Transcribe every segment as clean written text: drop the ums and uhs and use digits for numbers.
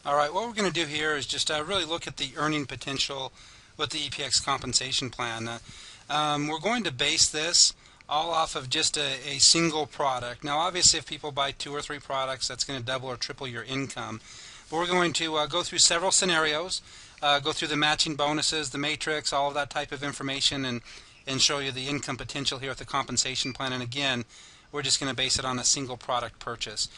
All right, what we're going to do here is just really look at the earning potential with the EPX compensation plan. We're going to base this all off of just a single product. Now, obviously, if people buy 2 or 3 products, that's going to double or triple your income. But we're going to go through several scenarios, go through the matching bonuses, the matrix, all of that type of information, and show you the income potential here with the compensation plan. And again, we're just going to base it on a single product purchase.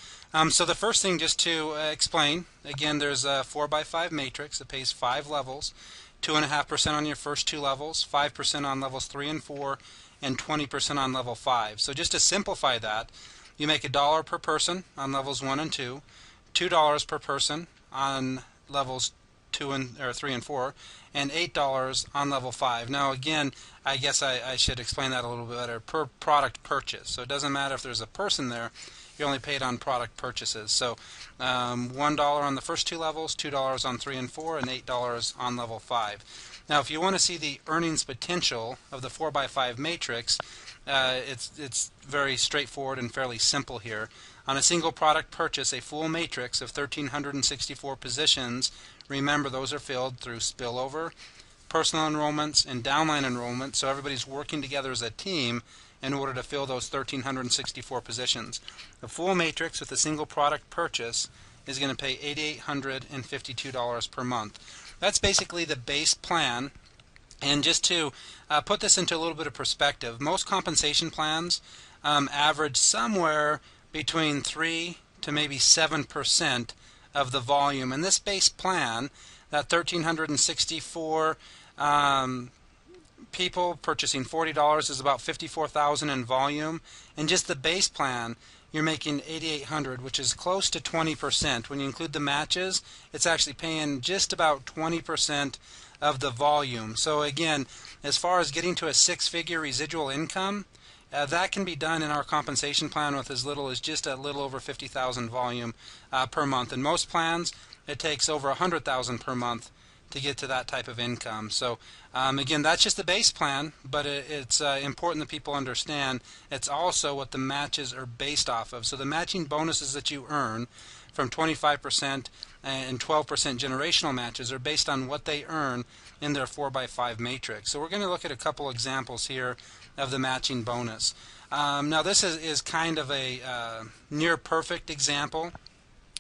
So the first thing, just to explain, again, there's a 4x5 matrix that pays 5 levels, 2.5% on your first 2 levels, 5% on levels 3 and 4, and 20% on level 5. So just to simplify that, you make $1 per person on levels 1 and 2, $2 per person on levels 3 and 4, and $8 on level 5. Now again, I guess I should explain that a little bit better. Per product purchase. So it doesn't matter if there's a person there, you're only paid on product purchases. So $1 on the first 2 levels, $2 on 3 and 4, and $8 on level 5. Now if you want to see the earnings potential of the 4x5 matrix, it's very straightforward and fairly simple here. On a single product purchase, a full matrix of 1,364 positions, remember those are filled through spillover, personal enrollments, and downline enrollments, so everybody's working together as a team in order to fill those 1,364 positions. A full matrix with a single product purchase is going to pay $8,852 per month. That's basically the base plan. And just to put this into a little bit of perspective, most compensation plans average somewhere between 3 to maybe 7% of the volume. And this base plan, that 1,364 people purchasing $40 is about $54,000 in volume. And just the base plan, you're making $8,800, which is close to 20%. When you include the matches, it's actually paying just about 20% of the volume. So again, as far as getting to a 6-figure residual income, that can be done in our compensation plan with as little as just a little over 50,000 volume per month. In most plans, it takes over 100,000 per month to get to that type of income. So again, that's just the base plan, but it's important that people understand it's also what the matches are based off of. So the matching bonuses that you earn from 25% and 12% generational matches are based on what they earn in their 4x5 matrix. So we're going to look at a couple examples here of the matching bonus. Now this is kind of a near perfect example.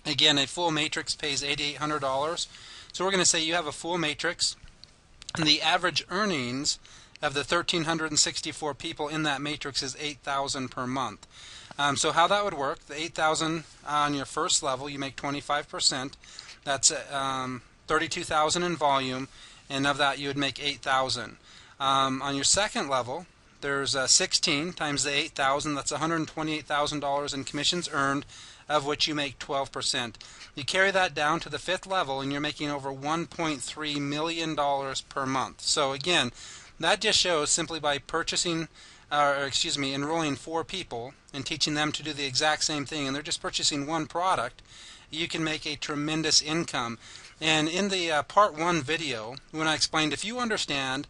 Again, a full matrix pays $8,800. So we're going to say you have a full matrix, and the average earnings of the 1,364 people in that matrix is $8,000 per month. So how that would work, the $8,000 on your first level, you make 25%. That's $32,000 in volume, and of that you would make $8,000. On your second level, there's 16 times the $8,000. That's $128,000 in commissions earned, of which you make 12%. You carry that down to the 5th level, and you're making over $1.3 million per month. So again, that just shows simply by enrolling 4 people and teaching them to do the exact same thing, and they're just purchasing one product, you can make a tremendous income. And in the part 1 video, when I explained, if you understand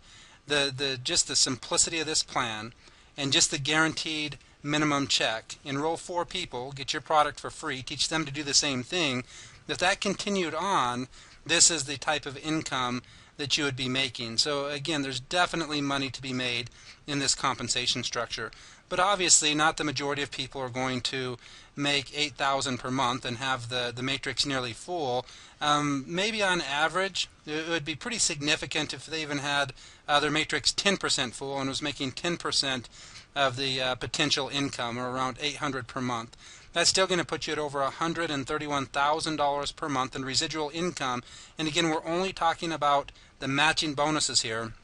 just the simplicity of this plan and just the guaranteed minimum check, enroll 4 people, get your product for free, teach them to do the same thing, if that continued on, this is the type of income that you would be making. So again, there's definitely money to be made in this compensation structure. But obviously not the majority of people are going to make $8,000 per month and have the matrix nearly full. Maybe on average it would be pretty significant if they even had their matrix 10% full and was making 10% of the potential income, or around $800 per month. That's still going to put you at over $131,000 per month in residual income. And again, we're only talking about the matching bonuses here,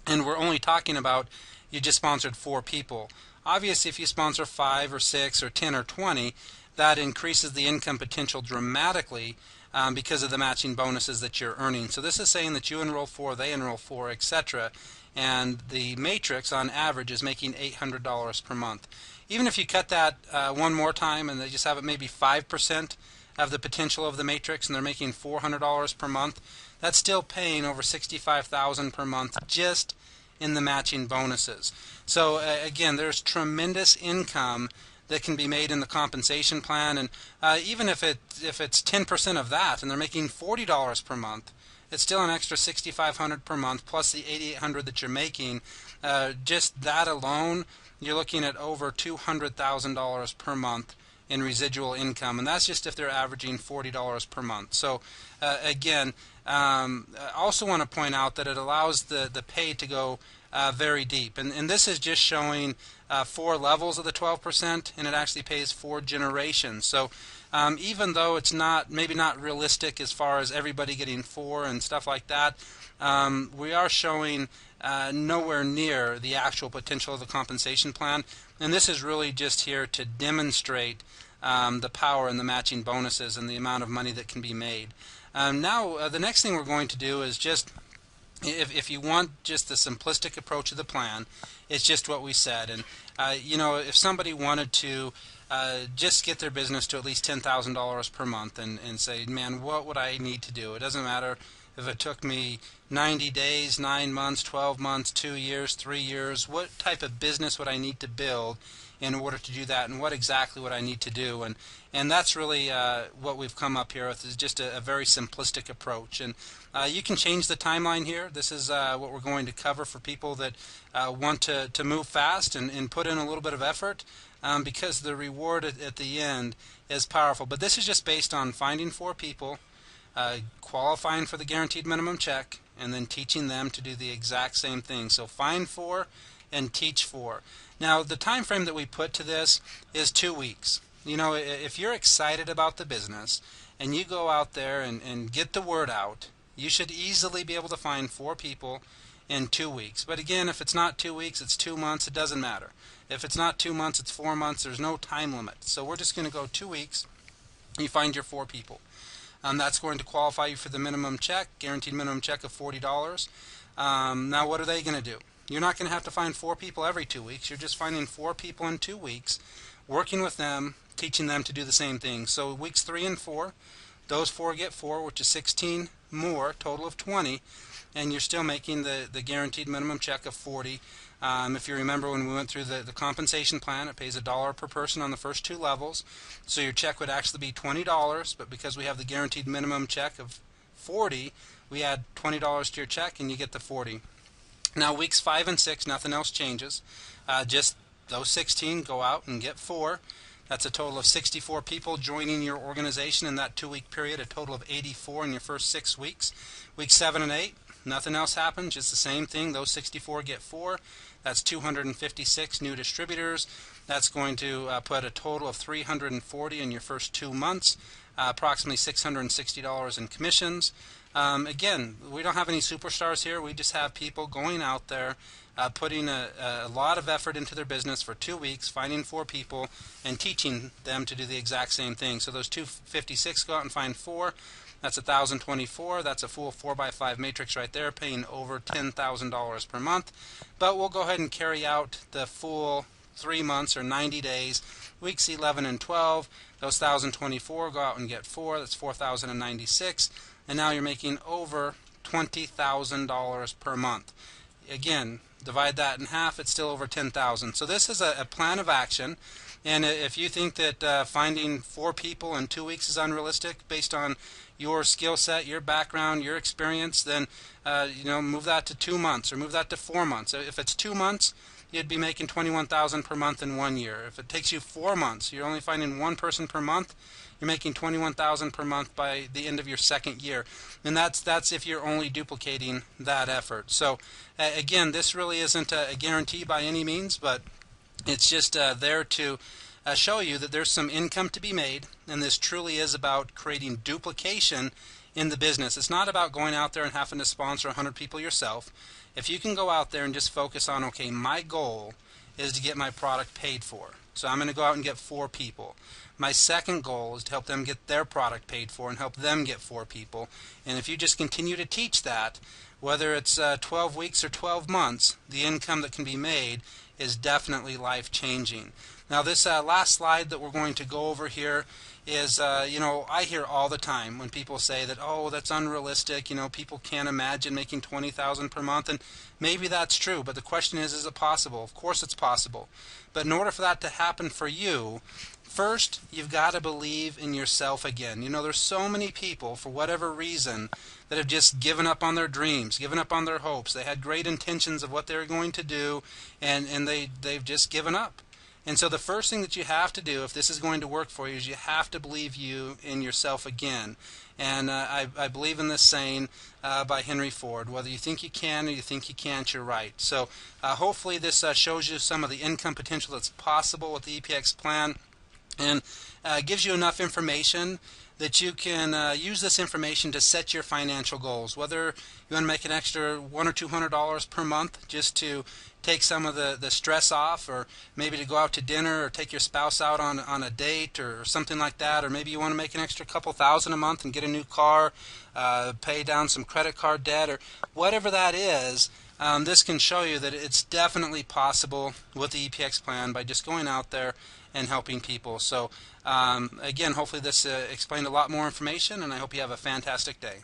and we're only talking about you just sponsored 4 people. Obviously, if you sponsor 5 or 6 or 10 or 20, that increases the income potential dramatically because of the matching bonuses that you're earning. So this is saying that you enroll 4, they enroll 4, etc. And the matrix on average is making $800 per month. Even if you cut that one more time and they just have it maybe 5% of the potential of the matrix and they're making $400 per month, that's still paying over $65,000 per month just in the matching bonuses. So again, there's tremendous income that can be made in the compensation plan, and even if it's 10% of that, and they're making $40 per month, it's still an extra $6,500 per month plus the $8,800 that you're making. Just that alone, you're looking at over $200,000 per month in residual income, and that's just if they're averaging $40 per month. So again, I also want to point out that it allows the pay to go very deep, and this is just showing 4 levels of the 12%, and it actually pays 4 generations. So even though it's maybe not realistic as far as everybody getting 4 and stuff like that, we are showing nowhere near the actual potential of the compensation plan, and this is really just here to demonstrate the power and the matching bonuses and the amount of money that can be made. Now the next thing we're going to do is just, if you want just the simplistic approach of the plan, it's just what we said. And if somebody wanted to just get their business to at least $10,000 per month and say, man, what would I need to do? It doesn't matter if it took me 90 days, 9 months, 12 months, 2 years, 3 years. What type of business would I need to build in order to do that, and what exactly would I need to do? And that's really what we've come up here with, is just a very simplistic approach. And you can change the timeline here. This is what we're going to cover for people that want to move fast and put in a little bit of effort, because the reward at the end is powerful. But this is just based on finding 4 people, qualifying for the guaranteed minimum check, and then teaching them to do the exact same thing. So find 4 and teach 4. Now the time frame that we put to this is 2 weeks. If you're excited about the business and you go out there and get the word out, you should easily be able to find 4 people in 2 weeks. But again, if it's not 2 weeks, it's 2 months, it doesn't matter. If it's not 2 months, it's 4 months. There's no time limit. So we're just going to go 2 weeks. You find your 4 people. That's going to qualify you for the minimum check, guaranteed minimum check of $40. Now what are they going to do? You're not going to have to find 4 people every 2 weeks. You're just finding 4 people in 2 weeks, working with them, teaching them to do the same thing. So weeks 3 and 4, those 4 get 4, which is 16 more, total of 20, and you're still making the guaranteed minimum check of $40. If you remember when we went through the compensation plan, it pays $1 per person on the first 2 levels. So your check would actually be $20, but because we have the guaranteed minimum check of $40, we add $20 to your check and you get the $40. Now weeks 5 and 6, nothing else changes. Just those 16 go out and get 4. That's a total of 64 people joining your organization in that 2-week period, a total of 84 in your first 6 weeks. Weeks 7 and 8, nothing else happens, just the same thing. Those 64 get 4. That's 256 new distributors. That's going to put a total of 340 in your first 2 months, approximately $660 in commissions. Again, we don't have any superstars here. We just have people going out there, putting a lot of effort into their business for 2 weeks, finding 4 people, and teaching them to do the exact same thing. So those 256 go out and find 4. That's 1,024. That's a full 4x5 matrix right there, paying over $10,000 per month. But we'll go ahead and carry out the full 3 months or 90 days. Weeks 11 and 12, those 1,024 go out and get 4. That's 4,096. And now you're making over $20,000 per month. Again, divide that in half, it's still over $10,000. So this is a plan of action. And if you think that finding 4 people in 2 weeks is unrealistic based on your skill set, your background, your experience, then move that to 2 months or move that to 4 months. If it's 2 months, you'd be making $21,000 per month in 1 year. If it takes you 4 months, you're only finding 1 person per month, you're making $21,000 per month by the end of your 2nd year. And that's if you're only duplicating that effort. So again, this really isn't a guarantee by any means, but it's just there to show you that there's some income to be made, and this truly is about creating duplication in the business. It's not about going out there and having to sponsor 100 people yourself. If you can go out there and just focus on, okay, my goal is to get my product paid for. So I'm going to go out and get 4 people. My second goal is to help them get their product paid for and help them get 4 people. And if you just continue to teach that, whether it's 12 weeks or 12 months, the income that can be made is definitely life-changing. Now this last slide that we're going to go over here is, I hear all the time when people say that, oh, that's unrealistic, people can't imagine making $20,000 per month, and maybe that's true, but the question is it possible? Of course it's possible. But in order for that to happen for you, first, you've got to believe in yourself again. There's so many people, for whatever reason, that have just given up on their dreams, given up on their hopes. They had great intentions of what they were going to do, and they've just given up. And so the first thing that you have to do, if this is going to work for you, is you have to believe in yourself again. And I believe in this saying by Henry Ford: whether you think you can or you think you can't, you're right. So hopefully this shows you some of the income potential that's possible with the EPX plan, and gives you enough information that you can use this information to set your financial goals. Whether you want to make an extra $100 or $200 per month just to take some of the stress off, or maybe to go out to dinner or take your spouse out on a date or something like that, or maybe you want to make an extra couple thousand a month and get a new car, pay down some credit card debt, or whatever that is. This can show you that it's definitely possible with the EPX plan by just going out there and helping people. So again, hopefully this explained a lot more information, and I hope you have a fantastic day.